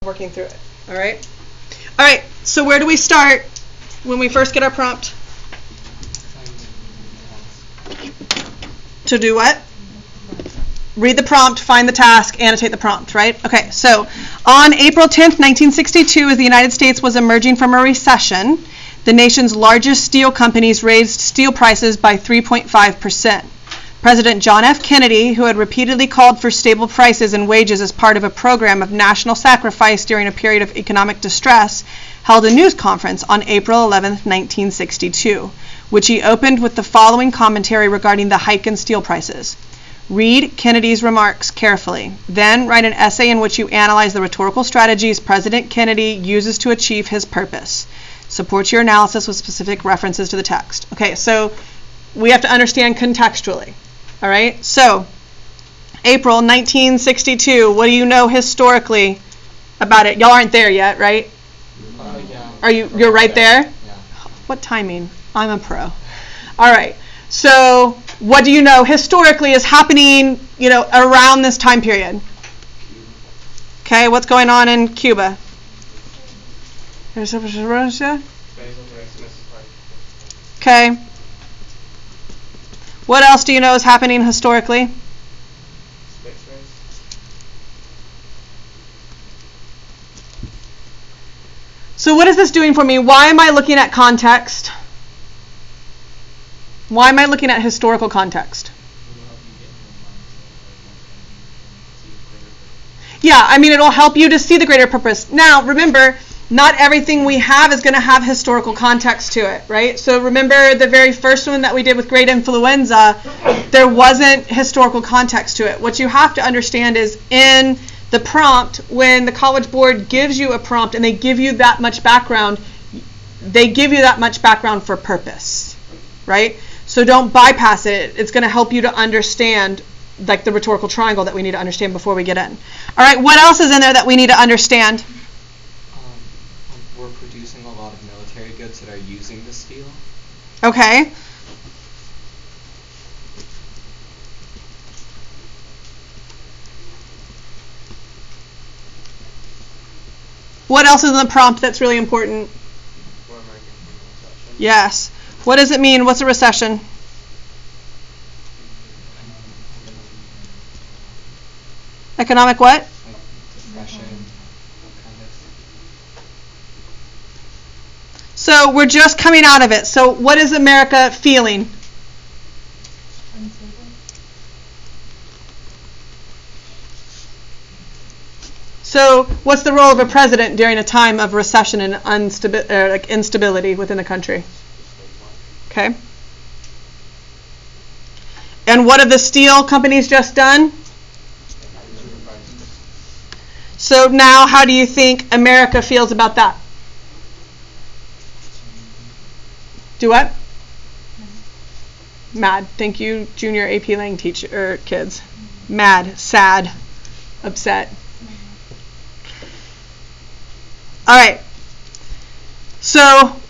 working through it. All right, so where do we start when we first get our prompt? To do what? Read the prompt, find the task, annotate the prompt, right? Okay, so on April 10th, 1962, as the United States was emerging from a recession, the nation's largest steel companies raised steel prices by 3.5%. President John F. Kennedy, who had repeatedly called for stable prices and wages as part of a program of national sacrifice during a period of economic distress, held a news conference on April 11, 1962, which he opened with the following commentary regarding the hike in steel prices. Read Kennedy's remarks carefully. Then write an essay in which you analyze the rhetorical strategies President Kennedy uses to achieve his purpose. Support your analysis with specific references to the text. Okay, so we have to understand contextually. All right, so April 1962, what do you know historically about it? Y'all aren't there yet, right? Yeah. You're right there? Yeah. What timing? I'm a pro. All right, so what do you know historically is happening, around this time period? Okay, what's going on in Cuba? Okay. What else do you know is happening historically? So what is this doing for me? Why am I looking at context? Why am I looking at historical context? Yeah, it'll help you to see the greater purpose. Now, remember, not everything we have is going to have historical context to it, right? So remember the very first one that we did with great influenza, there wasn't historical context to it. What you have to understand is in the prompt, when the College Board gives you a prompt and they give you that much background, they give you that much background for purpose, right? So don't bypass it. It's going to help you to understand like the rhetorical triangle that we need to understand before we get in. All right, what else is in there that we need to understand? We're producing a lot of military goods that are using the steel. Okay. What else is in the prompt that's really important? Yes. What does it mean? What's a recession? Economic what? Depression. So we're just coming out of it. So what is America feeling? Unstable. So what's the role of a president during a time of recession and instability within the country? Okay. And what have the steel companies just done? So now how do you think America feels about that? Do what? Mad. Thank you, junior AP Lang teacher kids. Mad, sad, upset. All right. So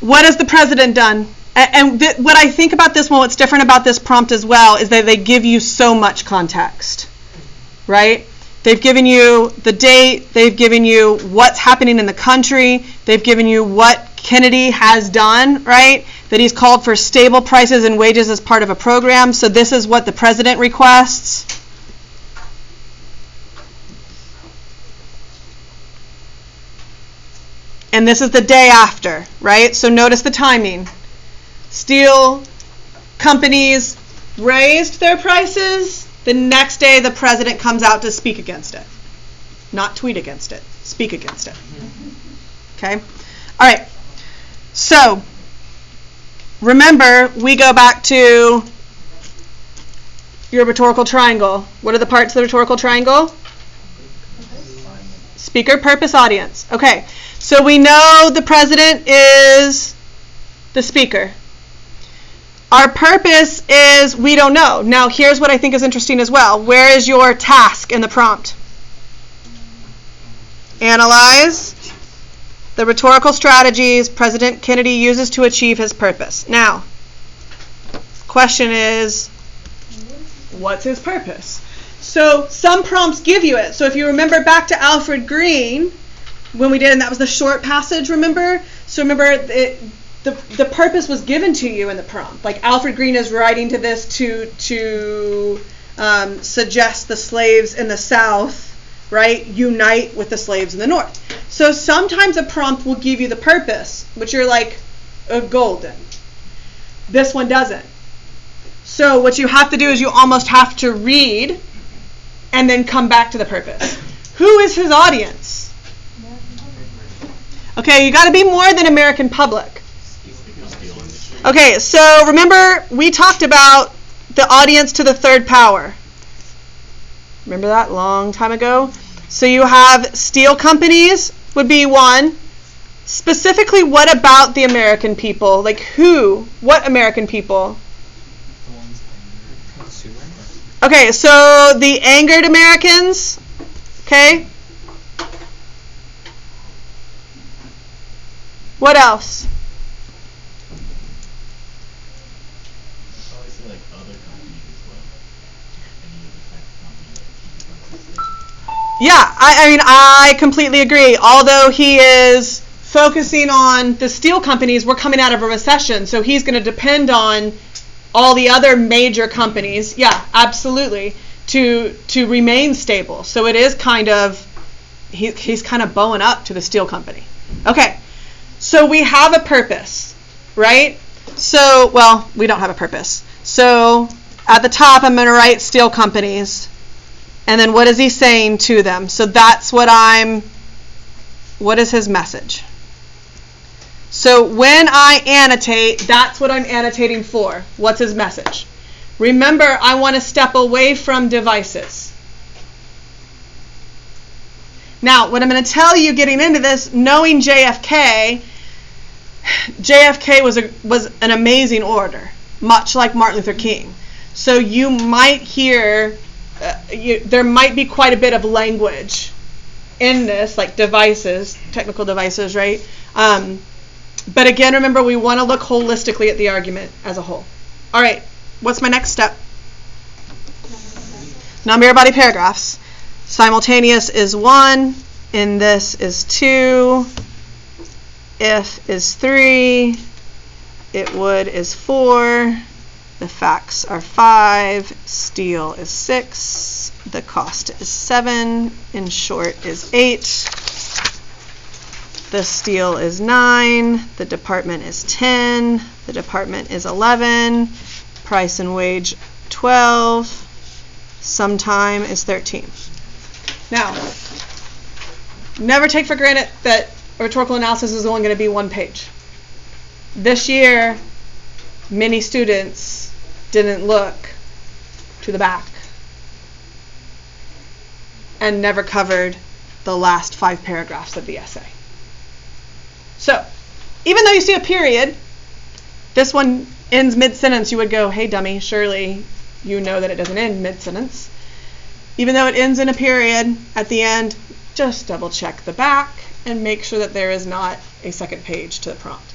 what has the president done? And what I think about this one, what's different about this prompt as well, is that they give you so much context, right? They've given you the date. They've given you what's happening in the country. They've given you what Kennedy has done, right? That he's called for stable prices and wages as part of a program. So this is what the president requests. And this is the day after, right? So notice the timing. Steel companies raised their prices. The next day, the president comes out to speak against it. Not tweet against it. Speak against it. Okay? All right. So, remember, we go back to your rhetorical triangle. What are the parts of the rhetorical triangle? Speaker, purpose, audience. Okay. So we know the president is the speaker. Our purpose is we don't know. Now, here's what I think is interesting as well. Where is your task in the prompt? Analyze the rhetorical strategies President Kennedy uses to achieve his purpose. Now, question is, what's his purpose? So some prompts give you it. So if you remember back to Alfred Green, when we did, and that was the short passage, remember? So remember, the purpose was given to you in the prompt. Like Alfred Green is writing to this to suggest the slaves in the South, right, unite with the slaves in the North. So sometimes a prompt will give you the purpose, but you're like, golden. This one doesn't. So what you have to do is you almost have to read and then come back to the purpose. Who is his audience? Okay, you got to be more than American public. Okay, so remember we talked about the audience to the third power. Remember that long time ago? So you have steel companies would be one. Specifically, what about the American people? Like who? What American people? Okay, so the angered Americans. Okay. What else? Like other companies as well. Yeah, I mean, I completely agree. Although he is focusing on the steel companies, we're coming out of a recession, so he's going to depend on all the other major companies. Yeah, absolutely, to remain stable. So it is kind of, he's kind of bowing up to the steel company. Okay, so we have a purpose, right? So, well, we don't have a purpose. So at the top, I'm going to write steel companies. And then what is he saying to them? So that's what is his message? So when I annotate, that's what I'm annotating for. What's his message? Remember, I want to step away from devices. Now, what I'm going to tell you getting into this, knowing JFK was an amazing orator, much like Martin Luther King. So you might hear, there might be quite a bit of language in this, like devices, technical devices, right? But again, remember, we want to look holistically at the argument as a whole. All right, what's my next step? Number your body paragraphs. Simultaneous is 1, in this is 2, if is 3, it would is 4, the facts are 5, steel is 6, the cost is 7, in short is 8, the steel is 9, the department is 10, the department is 11, price and wage 12, sometime is 13. Now, never take for granted that rhetorical analysis is only going to be one page. This year, many students didn't look to the back and never covered the last 5 paragraphs of the essay. So, even though you see a period, this one ends mid-sentence, you would go, hey dummy, surely you know that it doesn't end mid-sentence. Even though it ends in a period, at the end, just double check the back and make sure that there is not a second page to the prompt.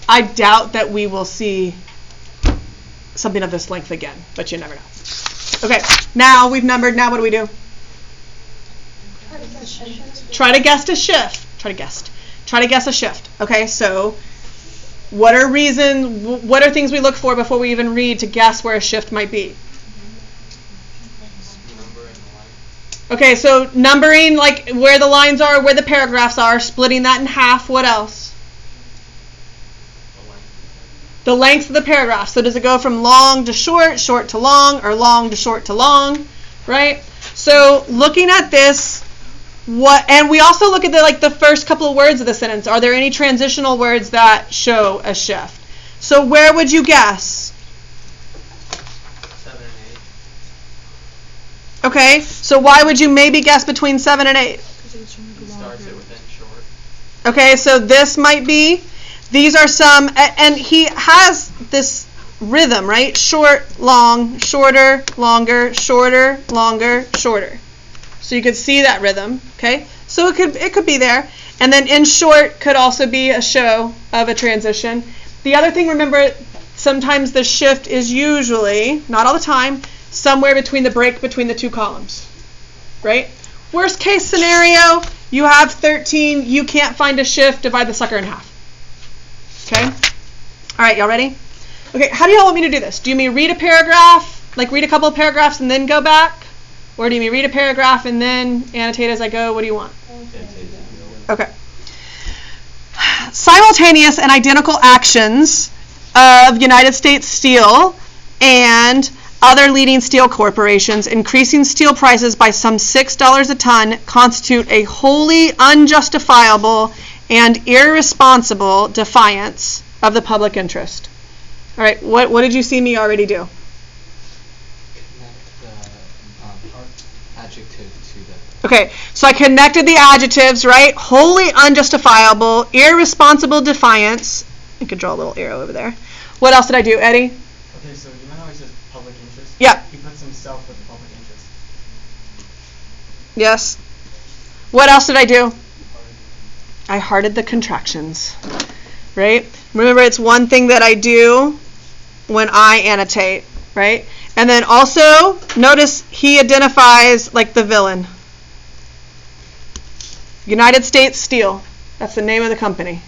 I doubt that we will see something of this length again, but you never know. Okay, now we've numbered, now what do we do? Try to guess a shift. Try to guess a shift. Okay, so what are things we look for before we even read to guess where a shift might be? Okay, so numbering, like where the lines are, where the paragraphs are, splitting that in half. What else? The length of the paragraph. So does it go from long to short, short to long, or long to short to long, right? So looking at this, and we also look at the first couple of words of the sentence. Are there any transitional words that show a shift? So where would you guess? 7 and 8. Okay, so why would you maybe guess between 7 and 8? It starts it within short. Okay, so this might be. These are some, and he has this rhythm, right? Short, long, shorter, longer, shorter, longer, shorter. So you could see that rhythm, okay? So it could be there. And then in short could also be a show of a transition. The other thing, remember, sometimes the shift is usually, not all the time, somewhere between the break between the 2 columns, right? Worst case scenario, You have 13. You can't find a shift. Divide the sucker in half. Okay? All right, y'all ready? Okay, how do y'all want me to do this? Do you mean read a paragraph, like read a couple of paragraphs and then go back? Or do you mean read a paragraph and then annotate as I go? What do you want? Okay. Simultaneous and identical actions of United States Steel and other leading steel corporations increasing steel prices by some $6 a ton constitute a wholly unjustifiable and irresponsible defiance of the public interest. All right, what did you see me already do? Connect the adjective to the... Okay, so I connected the adjectives, right? Wholly unjustifiable, irresponsible defiance. I could draw a little arrow over there. What else did I do, Eddie? Okay, so you know how he says public interest? Yeah. He puts himself with the public interest. Yes. What else did I do? I hearted the contractions, right? Remember, it's one thing that I do when I annotate, right? And then also, notice he identifies like the villain. United States Steel. That's the name of the company.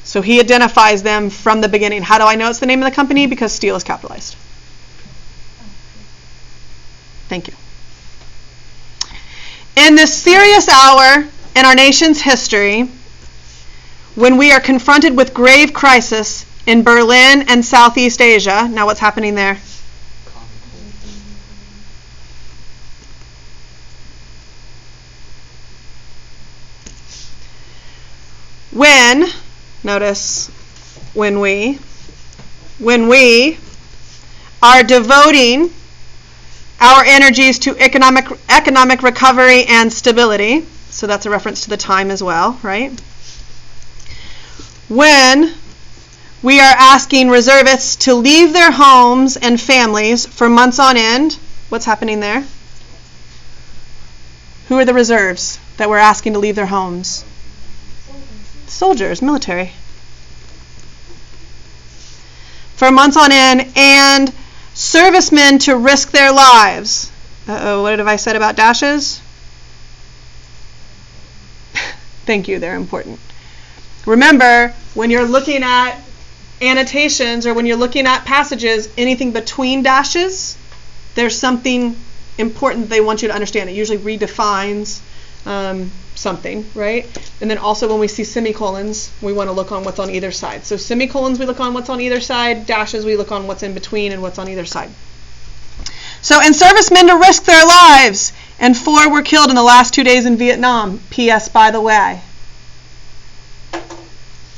So he identifies them from the beginning. How do I know it's the name of the company? Because steel is capitalized. Thank you. In this serious hour in our nation's history, when we are confronted with grave crisis in Berlin and Southeast Asia, now what's happening there? When, notice, when we are devoting our energies to economic recovery and stability, so that's a reference to the time as well, right? When we are asking reservists to leave their homes and families for months on end, what's happening there? Who are the reserves that we're asking to leave their homes? Soldiers, military. For months on end, and servicemen to risk their lives. Uh-oh, what have I said about dashes? Thank you, they're important. Remember, when you're looking at annotations or when you're looking at passages, anything between dashes, there's something important they want you to understand. It usually redefines something, right? And then also when we see semicolons, we want to look on what's on either side. So semicolons, we look on what's on either side. Dashes, we look on what's in between and what's on either side. So, and servicemen to risk their lives, and 4 were killed in the last 2 days in Vietnam. P.S. by the way.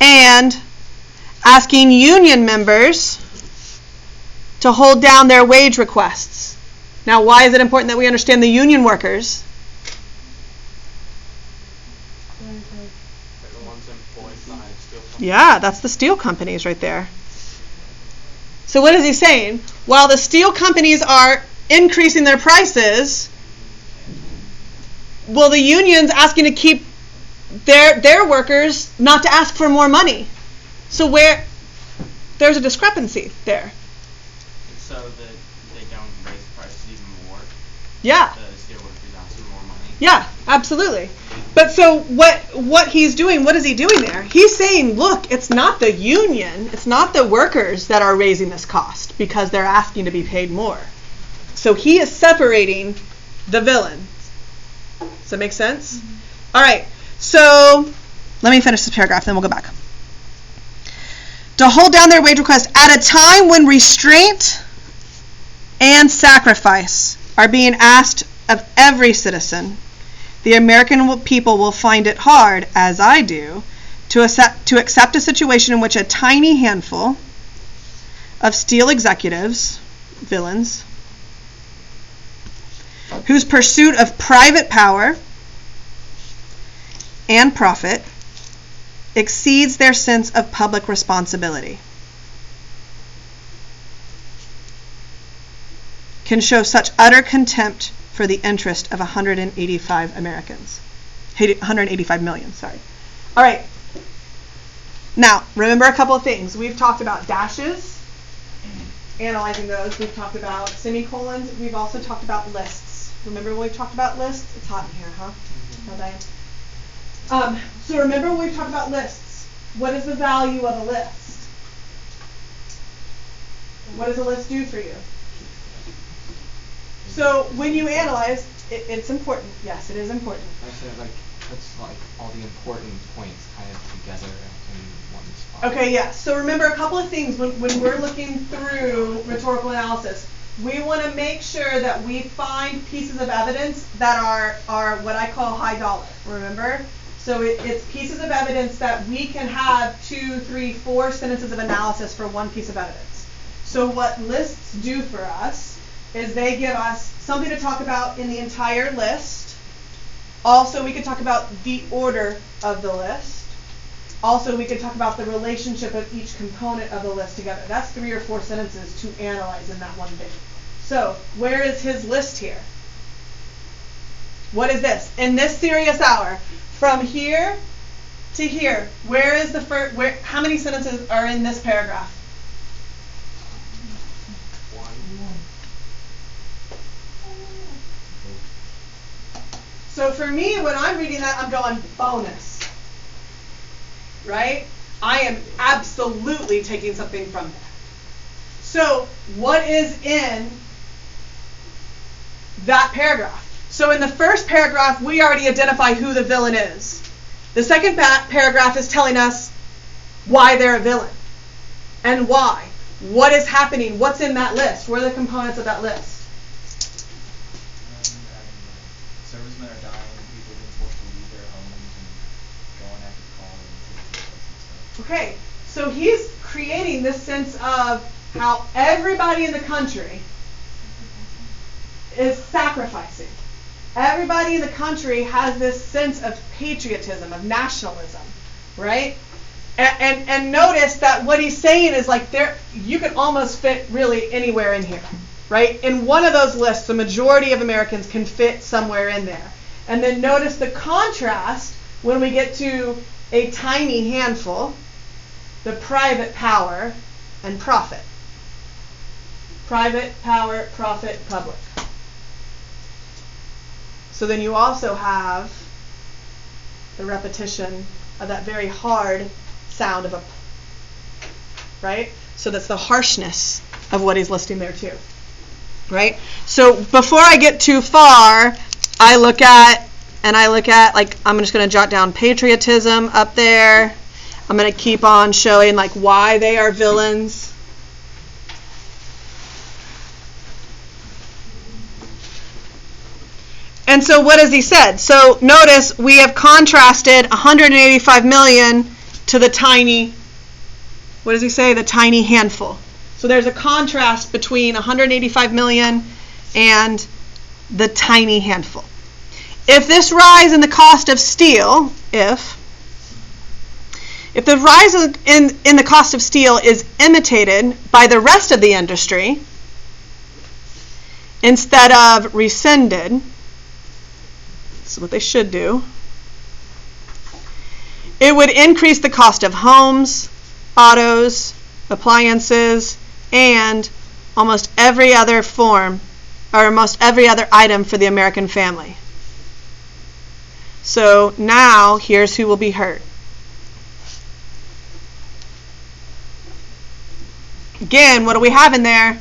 And asking union members to hold down their wage requests. Now, why is it important that we understand the union workers? Yeah, that's the steel companies right there. So what is he saying? While the steel companies are increasing their prices, well, the union's asking to keep their workers not to ask for more money. So there's a discrepancy there. So that they don't raise the prices even more? Yeah. The steel workers ask for more money? Yeah, absolutely. But so what he's doing, what is he doing there? He's saying, look, it's not the union, it's not the workers that are raising this cost because they're asking to be paid more. So he is separating the villain. Does that make sense? Mm-hmm. All right, so let me finish this paragraph, then we'll go back. To hold down their wage request at a time when restraint and sacrifice are being asked of every citizen, the American people will find it hard, as I do, to accept a situation in which a tiny handful of steel executives, villains, whose pursuit of private power and profit exceeds their sense of public responsibility, can show such utter contempt for the interest of 185 Americans. 185 million, sorry. All right. Now, remember a couple of things. We've talked about dashes, analyzing those. We've talked about semicolons. We've also talked about lists. Remember when we talked about lists? It's hot in here, huh? No, Diane. So remember when we talked about lists? What is the value of a list? What does a list do for you? So when you analyze, it's important. Yes, it is important. I said that's like all the important points kind of together in one spot. Okay, yeah. So remember a couple of things when we're looking through rhetorical analysis. We want to make sure that we find pieces of evidence that are what I call high dollar. Remember? So it's pieces of evidence that we can have 2, 3, 4 sentences of analysis for one piece of evidence. So what lists do for us is they give us something to talk about in the entire list. Also, we could talk about the order of the list. Also, we could talk about the relationship of each component of the list together. That's 3 or 4 sentences to analyze in that one thing. So, where is his list here? What is this? In this serious hour, from here to here, where is the first? How many sentences are in this paragraph? 1. So for me, when I'm reading that, I'm going bonus. Right? I am absolutely taking something from there. So what is in that paragraph? So in the first paragraph, we already identify who the villain is. The second paragraph is telling us why they're a villain. And why. What is happening? What's in that list? What are the components of that list? Servicemen are dying and people are being forced to leave their homes and go on active call and take and stuff. Okay, so he's creating this sense of how everybody in the country is sacrificing. Everybody in the country has this sense of patriotism, of nationalism, right? And notice that what he's saying is like you can almost fit really anywhere in here, right? In one of those lists, the majority of Americans can fit somewhere in there. And then notice the contrast when we get to a tiny handful, the private power and profit. Private, power, profit, public. So then you also have the repetition of that very hard sound of a, right? So that's the harshness of what he's listing there too, right? So before I get too far, I look at, like, I'm just going to jot down patriotism up there. I'm going to keep on showing, like, why they are villains. And so what has he said? So notice we have contrasted 185 million to the tiny, what does he say? The tiny handful. So there's a contrast between 185 million and the tiny handful. If this rise in the cost of steel, if the rise in the cost of steel is imitated by the rest of the industry instead of rescinded, this is what they should do, it would increase the cost of homes, autos, appliances, and almost every other form, or almost every other item for the American family. So now, here's who will be hurt. Again, what do we have in there?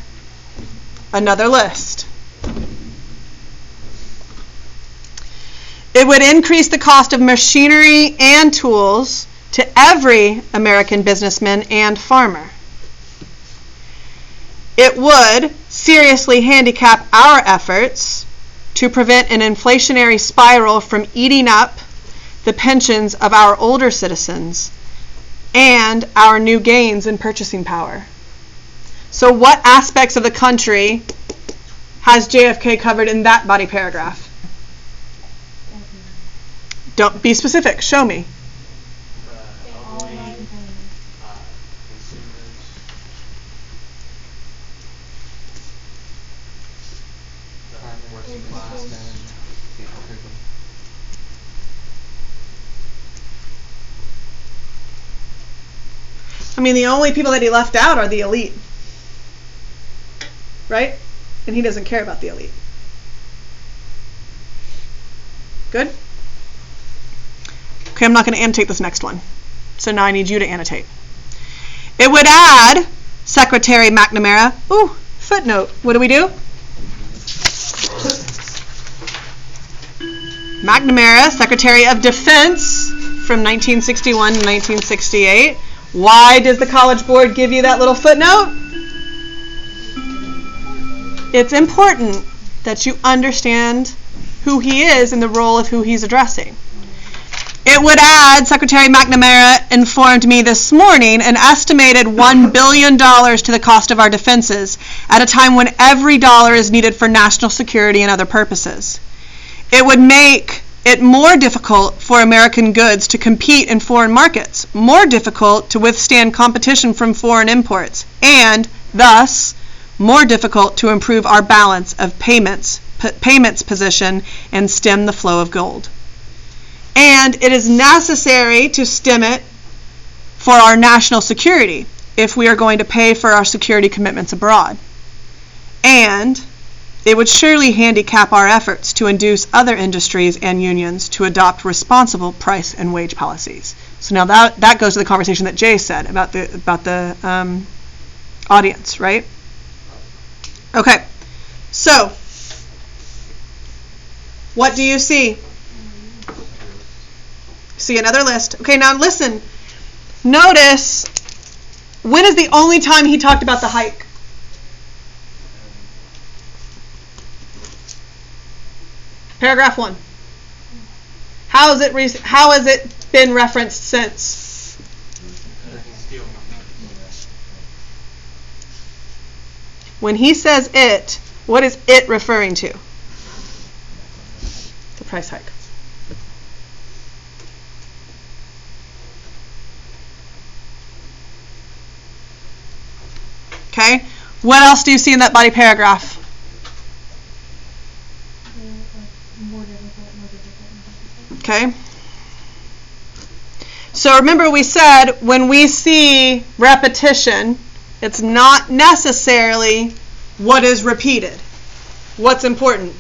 Another list. It would increase the cost of machinery and tools to every American businessman and farmer. It would seriously handicap our efforts to prevent an inflationary spiral from eating up the pensions of our older citizens and our new gains in purchasing power. So what aspects of the country has JFK covered in that body paragraph? Don't be specific. Show me. Elderly, consumers, the working class, and the elderly. I mean, the only people that he left out are the elite. Right? And he doesn't care about the elite. Good? Okay, I'm not going to annotate this next one. So now I need you to annotate. It would add Secretary McNamara. Ooh, footnote. What do? McNamara, Secretary of Defense from 1961 to 1968. Why does the College Board give you that little footnote? It's important that you understand who he is and the role of who he's addressing. It would add, Secretary McNamara informed me this morning, an estimated $1 billion to the cost of our defenses at a time when every dollar is needed for national security and other purposes. It would make it more difficult for American goods to compete in foreign markets, more difficult to withstand competition from foreign imports, and thus more difficult to improve our balance of payments position and stem the flow of gold. And it is necessary to stem it for our national security if we are going to pay for our security commitments abroad. And it would surely handicap our efforts to induce other industries and unions to adopt responsible price and wage policies. So now that goes to the conversation that Jay said about the audience, right? Okay, so what do you see? See another list. Okay, now listen. Notice, when is the only time he talked about the hike? Paragraph 1. How has it been referenced since? When he says it, what is it referring to? The price hike. Okay. What else do you see in that body paragraph? Okay. So remember we said when we see repetition, it's not necessarily what is repeated. What's important?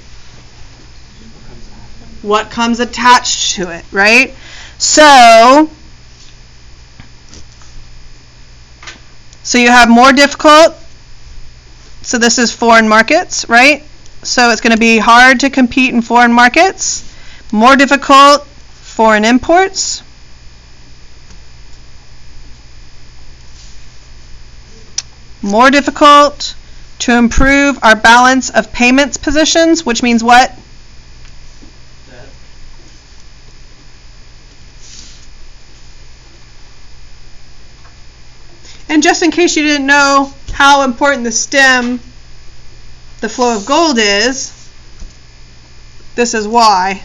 What comes attached to it, right? So you have more difficult. So this is foreign markets, right? So it's going to be hard to compete in foreign markets. More difficult, foreign imports. More difficult to improve our balance of payments positions, which means what? And just in case you didn't know how important the flow of gold is, this is why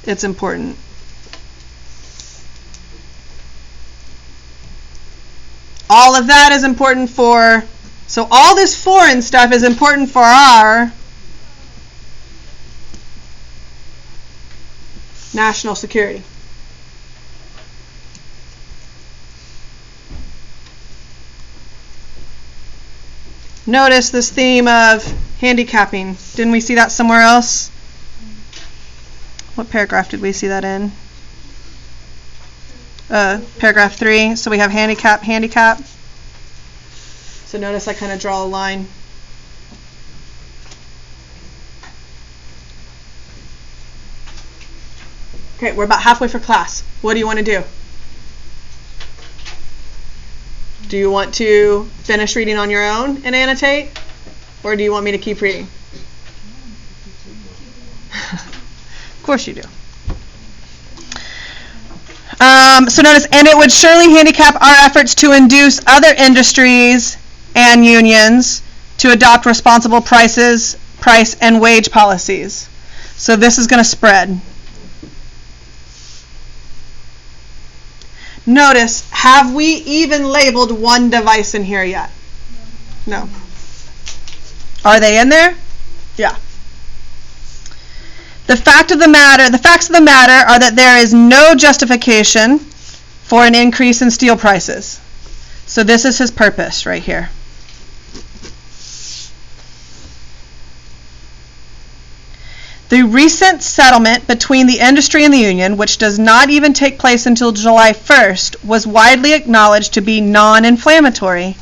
it's important. All of that is important so all this foreign stuff is important for our national security. Notice this theme of handicapping. Didn't we see that somewhere else? What paragraph did we see that in? Paragraph 3. So we have handicap. So notice I kind of draw a line. Okay, we're about halfway for class. What do you want to do? Do you want to finish reading on your own and annotate? Or do you want me to keep reading? Of course you do. So notice, and it would surely handicap our efforts to induce other industries and unions to adopt responsible price and wage policies. So this is going to spread. Notice, have we even labeled one device in here yet? No. Are they in there? Yeah. The facts of the matter are that there is no justification for an increase in steel prices. So this is his purpose right here. The recent settlement between the industry and the union, which does not even take place until July 1st, was widely acknowledged to be non-inflammatory,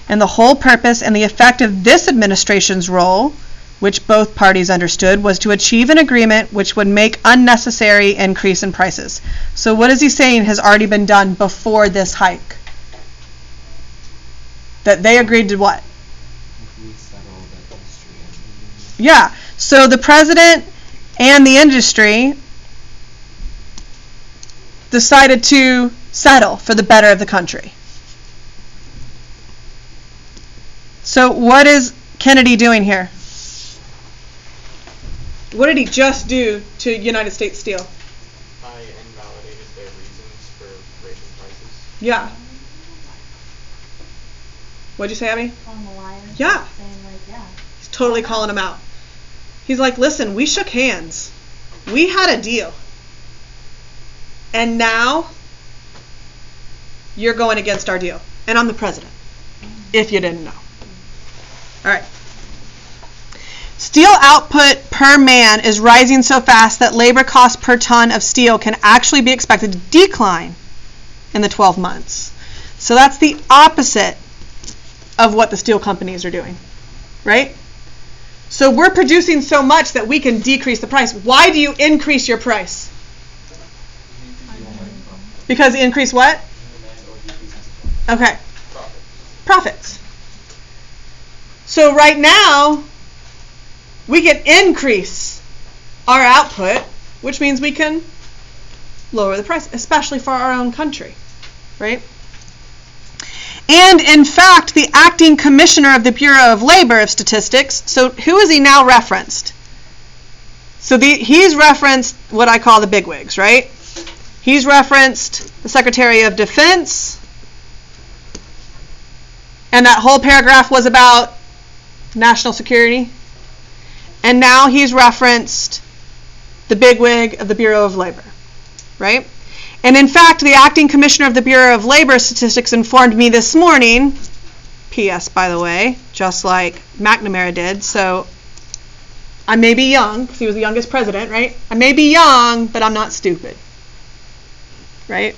and the whole purpose and the effect of this administration's role, which both parties understood, was to achieve an agreement which would make unnecessary increase in prices. So what is he saying has already been done before this hike? That they agreed to what? We settle the industry and the Yeah. So the president and the industry decided to settle for the better of the country. So what is Kennedy doing here? What did he just do to United States Steel? I invalidated their reasons for raising prices. Yeah. What'd you say, Abby? Calling the liars. Yeah. Saying like, yeah. He's totally calling him out. He's like, listen, we shook hands. We had a deal. And now you're going against our deal. And I'm the president, if you didn't know. All right. Steel output per man is rising so fast that labor cost per ton of steel can actually be expected to decline in the 12 months. So that's the opposite of what the steel companies are doing, right? So we're producing so much that we can decrease the price. Why do you increase your price? Because increase what? Okay. Profits. So right now, we can increase our output, which means we can lower the price, especially for our own country, right? And in fact, the acting commissioner of the Bureau of Labor Statistics, so who is he now referenced? So he's referenced what I call the bigwigs, right? He's referenced the Secretary of Defense, and that whole paragraph was about national security. And now he's referenced the bigwig of the Bureau of Labor, right? And in fact, the acting commissioner of the Bureau of Labor Statistics informed me this morning, P.S. by the way, just like McNamara did, so I may be young, because he was the youngest president, right? I may be young, but I'm not stupid, right?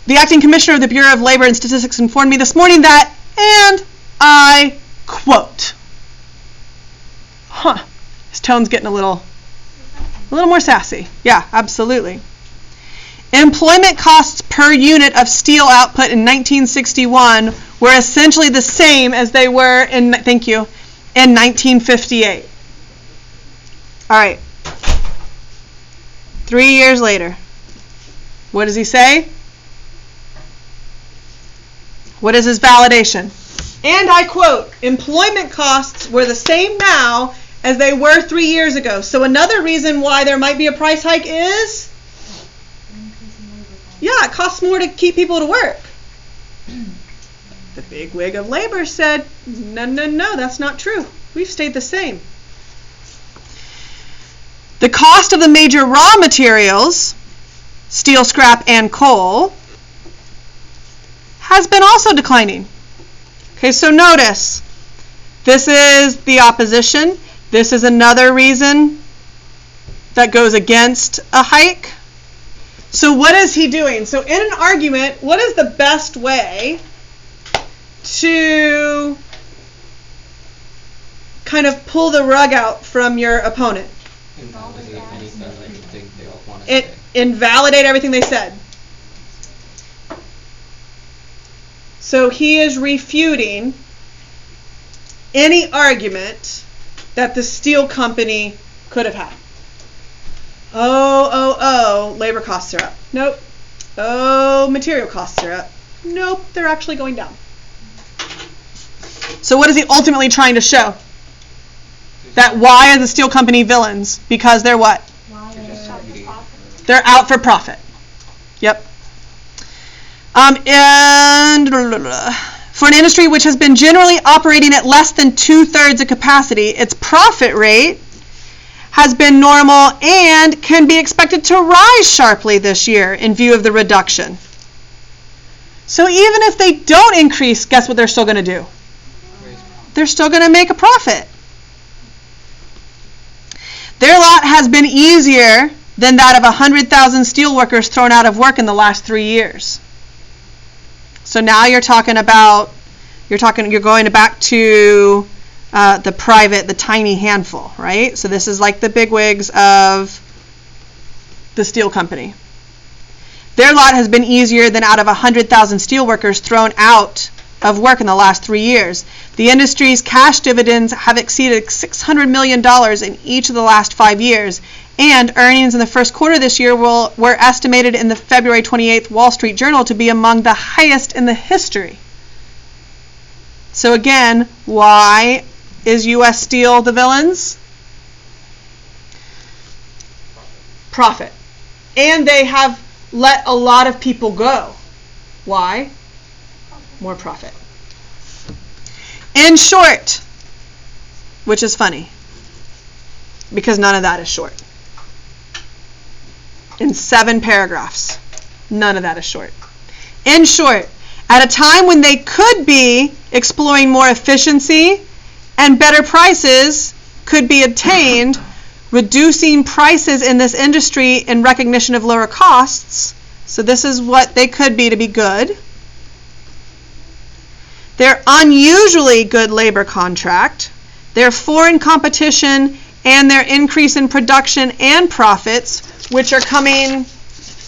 The acting commissioner of the Bureau of Labor and Statistics informed me this morning that, and I quote, his tone's getting a little more sassy. Yeah, absolutely. Employment costs per unit of steel output in 1961 were essentially the same as they were in 1958. All right. 3 years later. What does he say? What is his validation? And I quote, employment costs were the same now as they were 3 years ago. So another reason why there might be a price hike is, yeah, it costs more to keep people to work. The bigwig of labor said, no, that's not true. We've stayed the same. The cost of the major raw materials, steel, scrap, and coal, has been also declining. Okay, so notice, this is the opposition. This is another reason that goes against a hike. So what is he doing? So in an argument, what is the best way to kind of pull the rug out from your opponent? Invalidate anything they want to It say. invalidate everything they said. So he is refuting any argument that the steel company could have had. Oh, labor costs are up. Nope. Oh, material costs are up. Nope, they're actually going down. So what is he ultimately trying to show? That why are the steel company villains? Because they're what? They're out for profit. Yep. And for an industry which has been generally operating at less than 2/3 of capacity, its profit rate has been normal and can be expected to rise sharply this year in view of the reduction. So even if they don't increase, guess what they're still going to do? They're still going to make a profit. Their lot has been easier than that of 100,000 steelworkers thrown out of work in the last 3 years. So now you're going back to the tiny handful, right? So this is like the bigwigs of the steel company. Their lot has been easier than out of 100,000 steelworkers thrown out of work in the last 3 years. The industry's cash dividends have exceeded $600 million in each of the last 5 years, and earnings in the first quarter this year were estimated in the February 28th Wall Street Journal to be among the highest in the history. So again, why is U.S. Steel the villains? Profit. And they have let a lot of people go. Why? More profit. In short, which is funny, because none of that is short. In 7 paragraphs, none of that is short. In short, at a time when they could be exploring more efficiency and better prices could be obtained, reducing prices in this industry in recognition of lower costs. So this is what they could be to be good. Their unusually good labor contract, their foreign competition, and their increase in production and profits, which are coming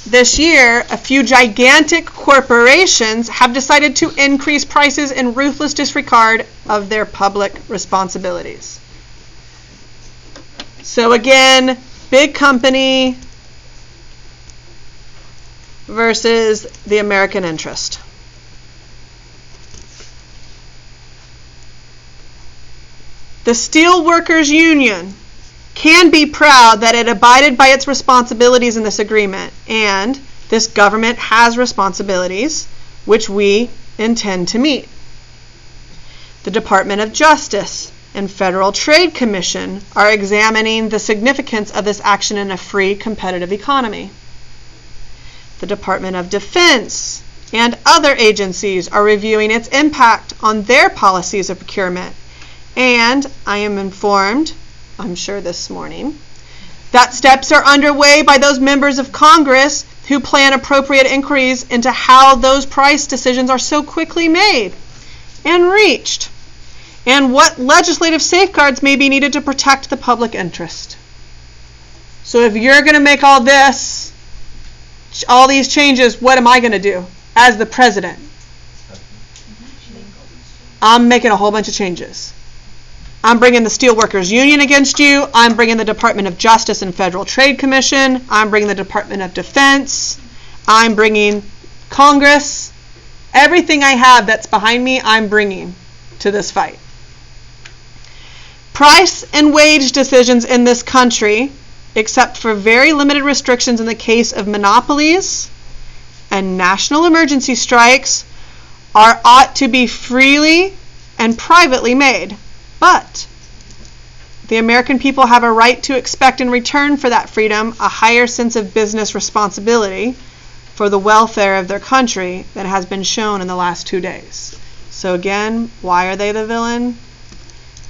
this year. A few gigantic corporations have decided to increase prices in ruthless disregard of their public responsibilities. So again, big company versus the American interest. The Steelworkers Union can be proud that it abided by its responsibilities in this agreement, and this government has responsibilities which we intend to meet. The Department of Justice and Federal Trade Commission are examining the significance of this action in a free, competitive economy. The Department of Defense and other agencies are reviewing its impact on their policies of procurement, and I am informed, I'm sure this morning, that steps are underway by those members of Congress who plan appropriate inquiries into how those price decisions are so quickly made and reached, and what legislative safeguards may be needed to protect the public interest. So if you're going to make all these changes, what am I going to do as the president? I'm making a whole bunch of changes. I'm bringing the Steelworkers Union against you. I'm bringing the Department of Justice and Federal Trade Commission. I'm bringing the Department of Defense. I'm bringing Congress. Everything I have that's behind me, I'm bringing to this fight. Price and wage decisions in this country, except for very limited restrictions in the case of monopolies and national emergency strikes, ought to be freely and privately made. But the American people have a right to expect in return for that freedom a higher sense of business responsibility for the welfare of their country than has been shown in the last 2 days. So again, why are they the villain?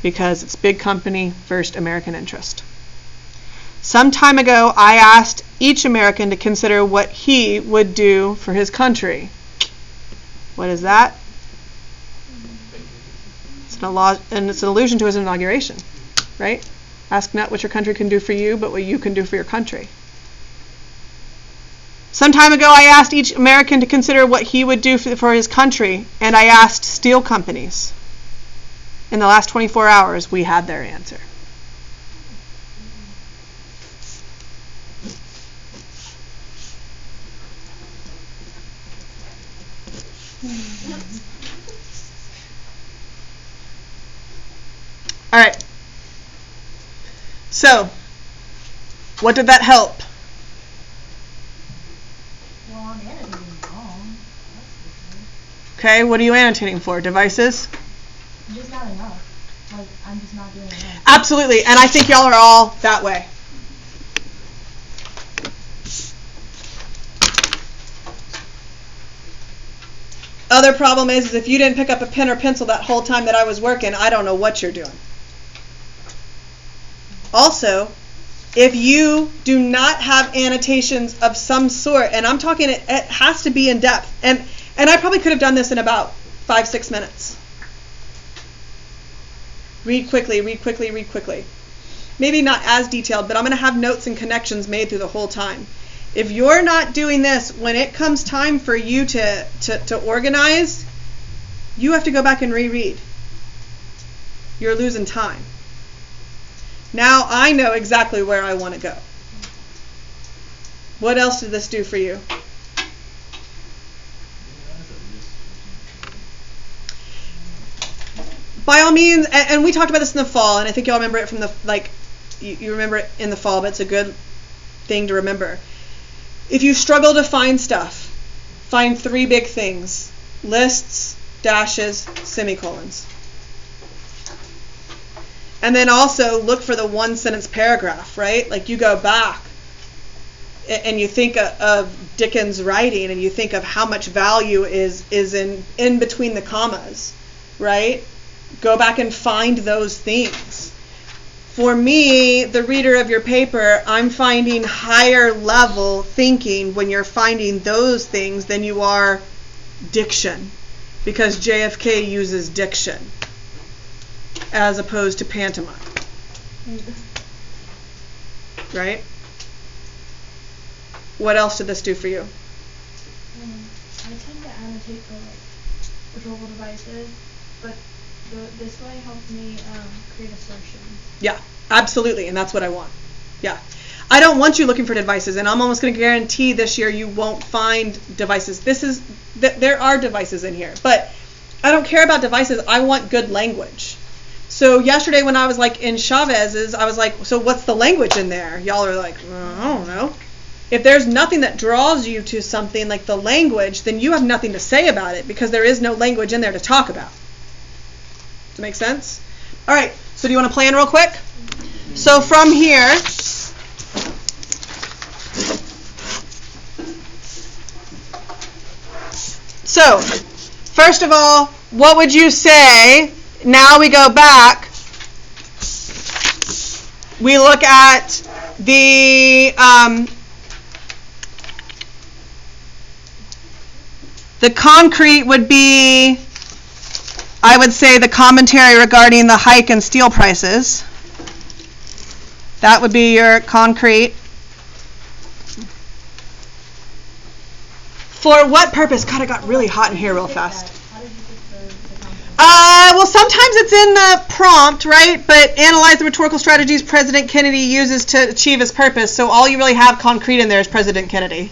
Because it's big company versus American interest. Some time ago, I asked each American to consider what he would do for his country. What is that? It's an allusion to his inauguration, right? Ask not what your country can do for you, but what you can do for your country. Some time ago, I asked each American to consider what he would do for his country, and I asked steel companies. In the last 24 hours, we had their answer. All right. So, what did that help? Well, I'm annotating wrong. Okay, what are you annotating for? Devices? Just not enough. Like, I'm just not doing enough. Absolutely, and I think y'all are all that way. Other problem is if you didn't pick up a pen or pencil that whole time that I was working, I don't know what you're doing. Also, if you do not have annotations of some sort, and I'm talking it has to be in depth, and I probably could have done this in about 5-6 minutes. Read quickly, read quickly, read quickly. Maybe not as detailed, but I'm going to have notes and connections made through the whole time. If you're not doing this, when it comes time for you to organize, you have to go back and reread. You're losing time. Now I know exactly where I want to go. What else did this do for you? By all means, and we talked about this in the fall, and I think y'all remember it from you remember it in the fall, but it's a good thing to remember. If you struggle to find stuff, find 3 big things: lists, dashes, semicolons. And then also look for the 1-sentence paragraph, right? Like you go back and you think of Dickens' writing, and you think of how much value is in between the commas, right? Go back and find those things. For me, the reader of your paper, I'm finding higher level thinking when you're finding those things than you are diction, because JFK uses diction as opposed to pantomime. Right? What else did this do for you? I tend to annotate for rhetorical devices, but this way helps me create assertions. Yeah, absolutely, and that's what I want. Yeah. I don't want you looking for devices, and I'm almost going to guarantee this year you won't find devices. There are devices in here, but I don't care about devices. I want good language. So yesterday when I was in Chavez's, I was like, so what's the language in there? Y'all are like, I don't know. If there's nothing that draws you to something like the language, then you have nothing to say about it because there is no language in there to talk about. Does that make sense? All right, so do you want to plan real quick? So from here, so first of all, what would you say? Now we go back. We look at the concrete would be, I would say, the commentary regarding the hike in steel prices. That would be your concrete. For what purpose? God, it got really hot in here real fast. How did you pick the content? Well, sometimes it's in the prompt, right? But analyze the rhetorical strategies President Kennedy uses to achieve his purpose. So all you really have concrete in there is President Kennedy,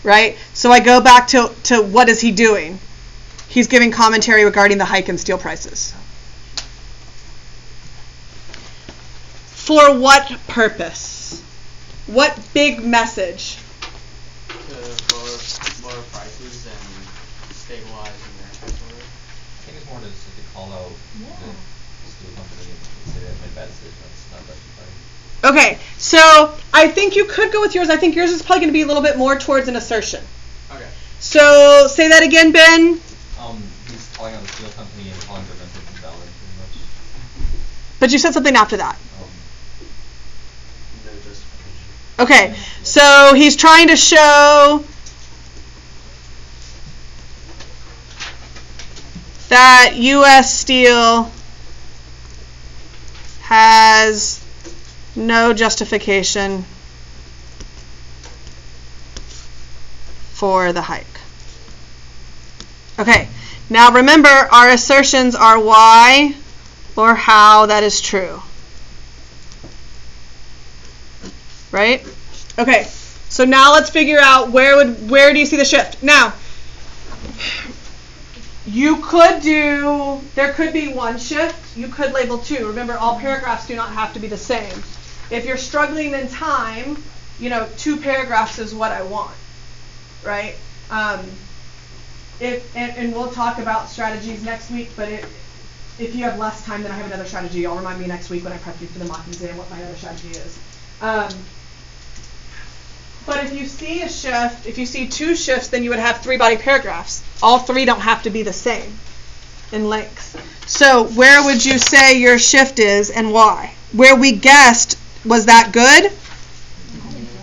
right? So I go back to what is he doing? He's giving commentary regarding the hike in steel prices. For what purpose? What big message? To lower prices and stabilize America, sort of. I think it's more just to call out the steel company and say that made bad decisions. That's not justified. Okay, so I think you could go with yours. I think yours is probably going to be a little bit more towards an assertion. Okay. So say that again, Ben. He's calling out the steel company and calling their message invalid, pretty much. But you said something after that. No justification. Okay, so he's trying to show that U.S. Steel has no justification for the hike. Okay, now remember our assertions are why or how that is true. Right? Okay, so now let's figure out where do you see the shift? Now, there could be one shift, you could label 2. Remember, all paragraphs do not have to be the same. If you're struggling in time, 2 paragraphs is what I want, right? And we'll talk about strategies next week, but if you have less time, then I have another strategy. I'll remind me next week when I prep you for the mock exam what my other strategy is. But if you see a shift, if you see 2 shifts, then you would have 3 body paragraphs. All 3 don't have to be the same in length. So where would you say your shift is and why? Where we guessed Was that good? Between 4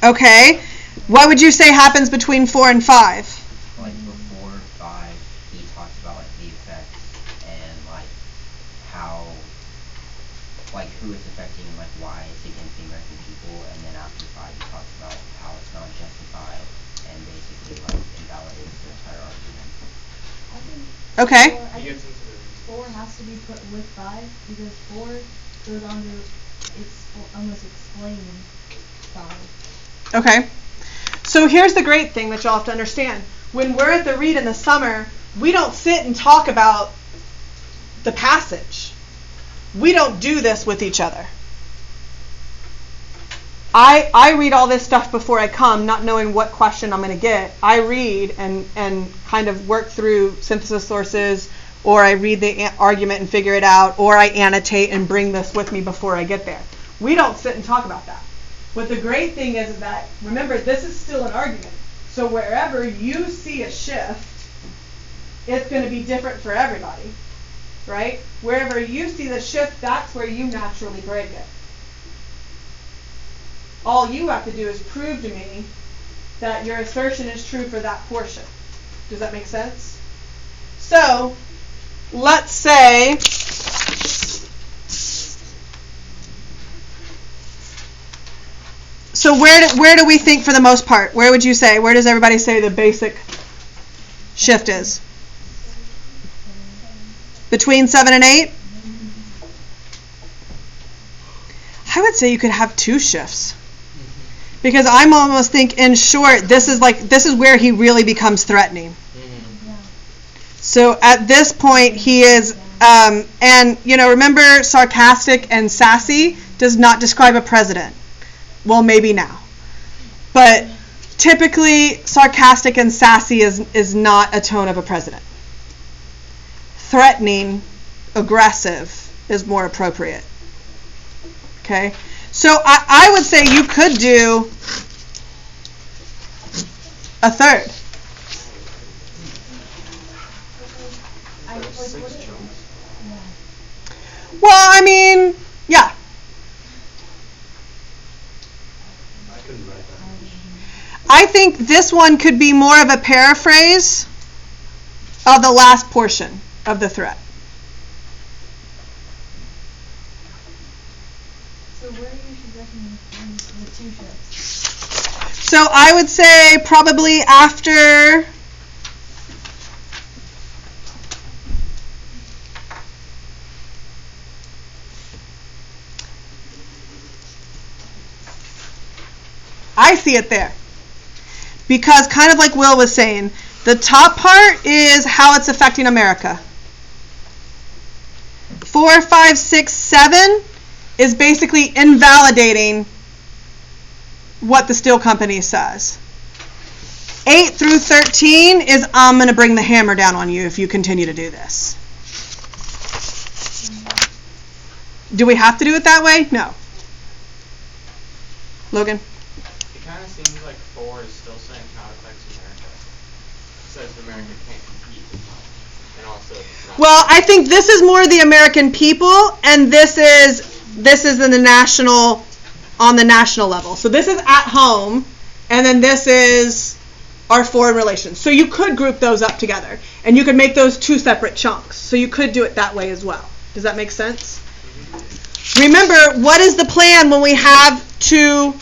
and 5. Okay. What would you say happens between 4 and 5? Like before 5, he talks about like the effects and like how, like who it's affecting and like why it's against the American people, and then after 5 he talks about how it's not justified and basically like invalidates the entire argument. I think Okay. I think 4 has to be put with 5 because 4 goes on to almost explain 5. Okay. So here's the great thing that y'all have to understand. When we're at the read in the summer, we don't sit and talk about the passage. We don't do this with each other. I read all this stuff before I come, not knowing what question I'm going to get. I read and kind of work through synthesis sources, or I read the argument and figure it out, or I annotate and bring this with me before I get there. We don't sit and talk about that. But the great thing is that, remember, this is still an argument. So wherever you see a shift, it's going to be different for everybody, right? Wherever you see the shift, that's where you naturally break it. All you have to do is prove to me that your assertion is true for that portion. Does that make sense? So, let's say so where do we think for the most part? Where would you say? Where does everybody say the basic shift is? Between 7 and 8? I would say you could have 2 shifts. Because I'm almost think, in short, this is where he really becomes threatening. So at this point he is, and remember, sarcastic and sassy does not describe a president. Well, maybe now. But typically, sarcastic and sassy is not a tone of a president. Threatening, aggressive is more appropriate. Okay? So I would say you could do a third. Well, I mean, yeah. I think this one could be more of a paraphrase of the last portion of the threat. So where are you suggesting the 2 shifts? So I would say probably after I see it there. Because kind of like Will was saying, the top part is how it's affecting America. 4, 5, 6, 7 is basically invalidating what the steel company says. 8 through 13 is I'm going to bring the hammer down on you if you continue to do this. Do we have to do it that way? No. Logan? It kind of seems like 4 is still saying how it affects America. It says America can't compete. And also well, I think this is more the American people, and this is in the national, on the national level. So this is at home, and then this is our foreign relations. So you could group those up together, and you could make those 2 separate chunks. So you could do it that way as well. Does that make sense? Remember, what is the plan when we have 2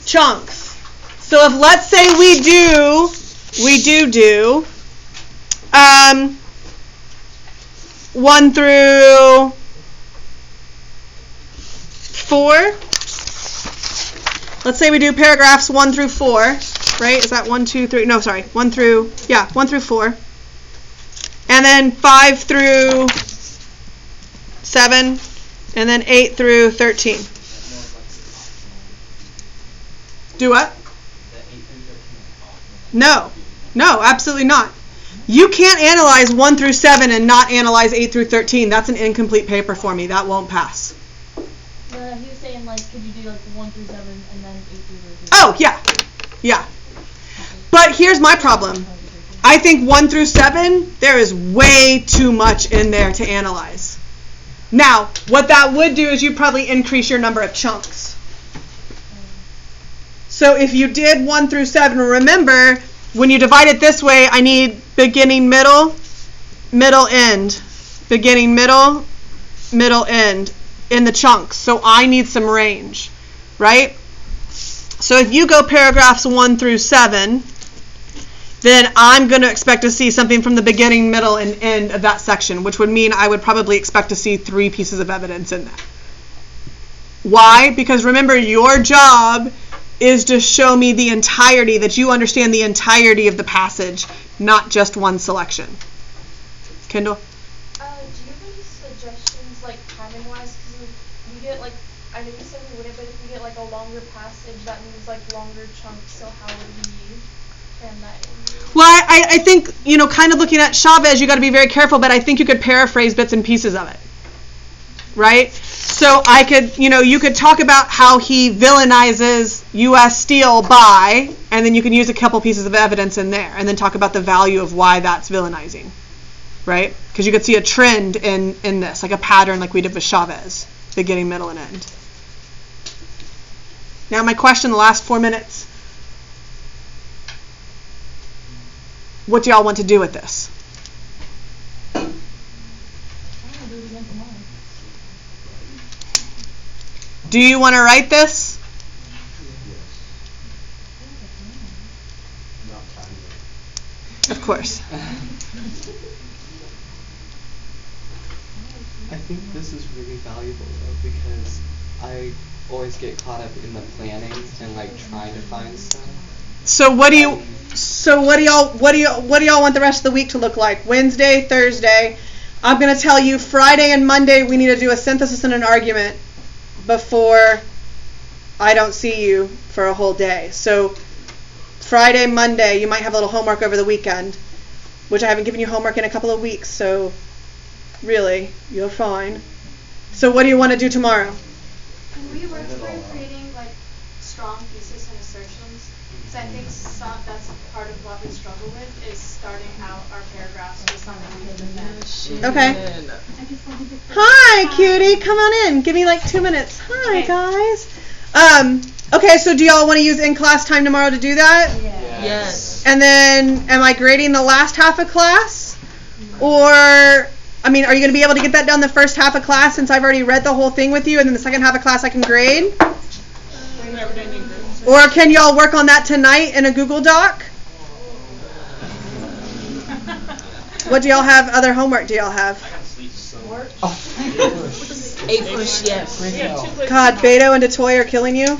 chunks? So if, let's say, we do 1 through 4. Let's say we do paragraphs 1 through 4, right? Is that 1, 2, 3? No, sorry. 1 through 4. And then 5 through 7, and then 8 through 13. Do what? No, absolutely not. You can't analyze 1 through 7 and not analyze 8 through 13. That's an incomplete paper for me. That won't pass. He was saying, could you do 1 through 7 and then 8 through 13? Oh, yeah. But here's my problem. I think 1 through 7, there is way too much in there to analyze. Now, what that would do is you'd probably increase your number of chunks. So if you did 1 through 7, remember, when you divide it this way, I need beginning, middle, middle, end. Beginning, middle, middle, end in the chunks. So I need some range, right? So if you go paragraphs 1 through 7, then I'm going to expect to see something from the beginning, middle, and end of that section, which would mean I would probably expect to see 3 pieces of evidence in that. Why? Because remember, your job is to show me the entirety, that you understand the entirety of the passage, not just one selection. Kendall? Do you have any suggestions, like, timing-wise? Because we get, like, I know you said we wouldn't, but if we get, like, a longer passage, that means, like, longer chunks, so how would we cram that in? Well, I think, kind of looking at Chavez, you got to be very careful, but I think you could paraphrase bits and pieces of it. Right? So I could, you could talk about how he villainizes U.S. Steel by, and then you can use a couple pieces of evidence in there, and then talk about the value of why that's villainizing. Right? Because you could see a trend in this, like a pattern like we did with Chavez, beginning, middle, and end. Now my question, the last 4 minutes. What do y'all want to do with this? Do you want to write this? Of course. I think this is really valuable though, because I always get caught up in the planning and like trying to find stuff. So what do y'all want the rest of the week to look like? Wednesday, Thursday. I'm going to tell you Friday and Monday we need to do a synthesis and an argument before I don't see you for a whole day. So Friday, Monday, you might have a little homework over the weekend, which I haven't given you homework in a couple of weeks, so really, you're fine. So what do you want to do tomorrow? Can we work toward creating like strong thesis and assertions? Because I think that's part of what we struggle with is starting out our paragraphs with something we can defend. Okay. Hi, cutie. Come on in. Give me like 2 minutes. Hi, Okay. guys. Okay, so do y'all want to use in-class time tomorrow to do that? Yes. And then am I grading the last half of class? Or, are you going to be able to get that done the first half of class since I've already read the whole thing with you, and then the second half of class I can grade? Or can y'all work on that tonight in a Google Doc? What do y'all have? Other homework do y'all have? I got sleep. A-push, yes. God, Beto and DeToy are killing you?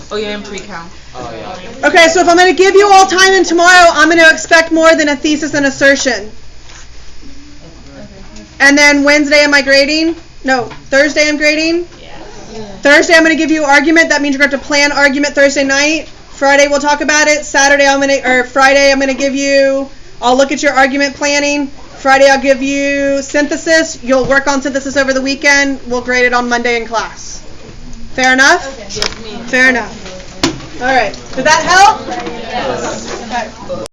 Oh, yeah, in pre-cal. Oh yeah. Okay, so if I'm going to give you all time in tomorrow, I'm going to expect more than a thesis and assertion. And then Wednesday, am I grading? No, Thursday I'm grading? Yeah. Thursday I'm going to give you argument. That means you're going to have to plan argument Thursday night. Friday we'll talk about it. Friday I'm going to give you, I'll look at your argument planning. Friday I'll give you synthesis. You'll work on synthesis over the weekend. We'll grade it on Monday in class. Fair enough? Yes, ma'am. Fair enough. All right. Did that help? Yes. Okay.